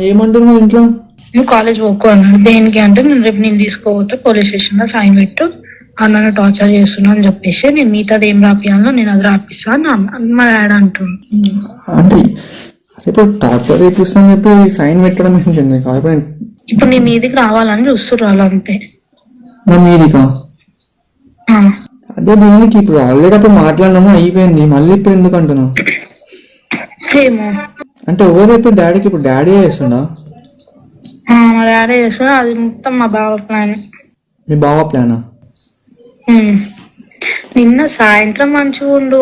ఏమంటున్నావు ఇంట్లో? నువ్వు కాలేజ్ పోకో అన్నాడు. దేనికి అంటే నేను రేపు నేను తీసుకోపోతే పోలీస్ స్టేషన్ లో సైన్ పెట్టు, అన్న టార్చర్ చేస్తున్నా అని చెప్పేసి నేను మిగతాది ఏం రాపియాలో నేను అది రాపిస్తా అని మా డాడీ అంటున్నాను. అంటే ఇప్పుడు టార్చర్ చేపిస్తాను చెప్పి సైన్ పెట్టడం ఏంటి? ఇప్పుడు నీ మీదికి రావాలని చూస్తున్నారు అంతే. నా మీదికా? అదే దేనికి? ఇప్పుడు ఆల్రెడీ అప్పుడు మాట్లాడినాము, అయిపోయింది, మళ్ళీ ఇప్పుడు ఎందుకు అంటున్నావు? ఏమో అంటే ఎవరు ఇప్పుడు డాడీకి? ఇప్పుడు డాడీ చేస్తుందా? మా డాడీ చేస్తున్నా, అది మొత్తం మా బావ ప్లాన్. మీ బావ ప్లానా? నిన్న సాయంత్రం మంచిగా ఉండు.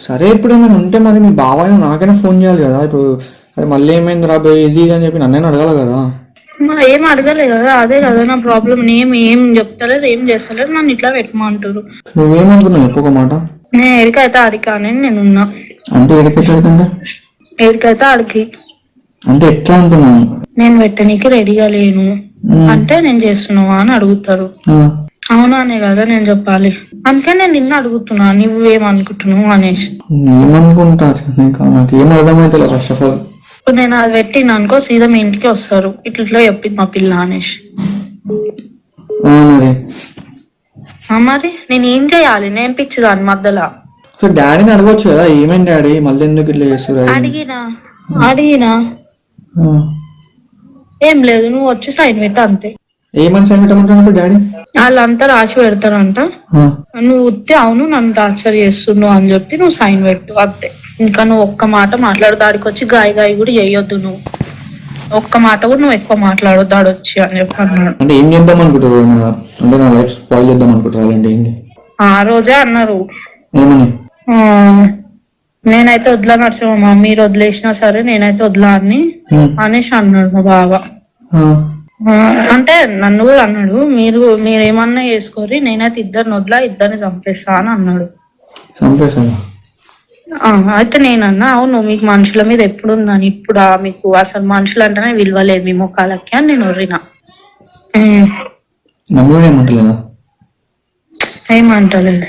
సరే ఇప్పుడు ఏమైనా ఉంటే మరి మీ బావ నాకైనా ఫోన్ చేయాలి కదా. ఇప్పుడు అది మళ్ళీ ఏమైంది రాబోయే ఇది అని చెప్పి నన్ను అడగాలి కదా. ఏం అడగలే కదా, అదే కదా నా ప్రాబ్లం. ఏం చెప్తలేరు, ఏం చేస్తలేరు, నన్ను ఇట్లా పెట్టమంటారు. నువ్వేమనుకున్నావు చెప్పు ఒక మాట. నేను ఎడికైతే ఆడికా అని నేనున్నా. అంటే ఎడికైతే ఆడికి అంటే ఎట్లా అంటున్నాను? నేను పెట్టనీకి రెడీగా లేను అంటే నేను చేస్తున్నావా అని అడుగుతారు. అవునానే కదా నేను చెప్పాలి. అందుకే నేను నిన్న అడుగుతున్నా నువ్వేమనుకుంటున్నావు అనేసి. ఏమనుకుంటా నాకు ఏం అర్థమైతే ఫస్ట్ ఆఫ్ ఆల్. ఇప్పుడు నేను అది పెట్టిన అనుకో సీదా మీ ఇంటికి వస్తారు, ఇట్లా చెప్పింది మా పిల్ల అనేసి. మరి నేను ఏం చేయాలి? నేను పిచ్చిదాన్ని మధ్యలో. డాడీని అడగొచ్చు కదా, ఏమైంది డాడీ మళ్ళీ ఎందుకు ఇట్లా చేస్తారు? అడిగినా ఏం లేదు, నువ్వు వచ్చి సైన్ పెట్ట అంతే. ఏమని సైన్ పెట్టమంటాడు డాడీ? వాళ్ళంతా రాసి పెడతారంట, నువ్వు ఉత్తే అవును నన్ను టార్చర్ చేస్తున్నావు అని చెప్పి నువ్వు సైన్ పెట్టు అంతే. ఇంకా నువ్వు ఒక్క మాట మాట్లాడు, దాడికి వచ్చి గాయ కూడా చేయొద్దు. నువ్వు ఒక్క మాట కూడా నువ్వు ఎక్కువ మాట్లాడు దాడొచ్చి అని చెప్పి అన్నాడు. అంటే ఏం చేద్దాం అనుకుంటారు? అంటే నా లైఫ్ స్పాయిల్ చేద్దాం అనుకుంటారు అంటే ఏంటి? ఆ రోజే అన్నారు. ఏమని? నేనైతే వదిలా నడుచుమా, మీరు వదిలేసినా సరే నేనైతే వదిలా అని అనేసి అన్నాడు మా బావ. అంటే నన్ను కూడా అన్నాడు, మీరేమన్నా చేసుకోరి, నేనైతే ఇద్దరిని వదిలా, ఇద్దరిని చంపేస్తా అని అన్నాడు. అయితే నేనన్నా అవును మీకు మనుషుల మీద ఎప్పుడు ఉందని, ఇప్పుడు మీకు అసలు మనుషులు అంటేనే విలువలేదు మీ ముఖాలకి అని నేను ఒర్రినా. ఏమంటలేదు.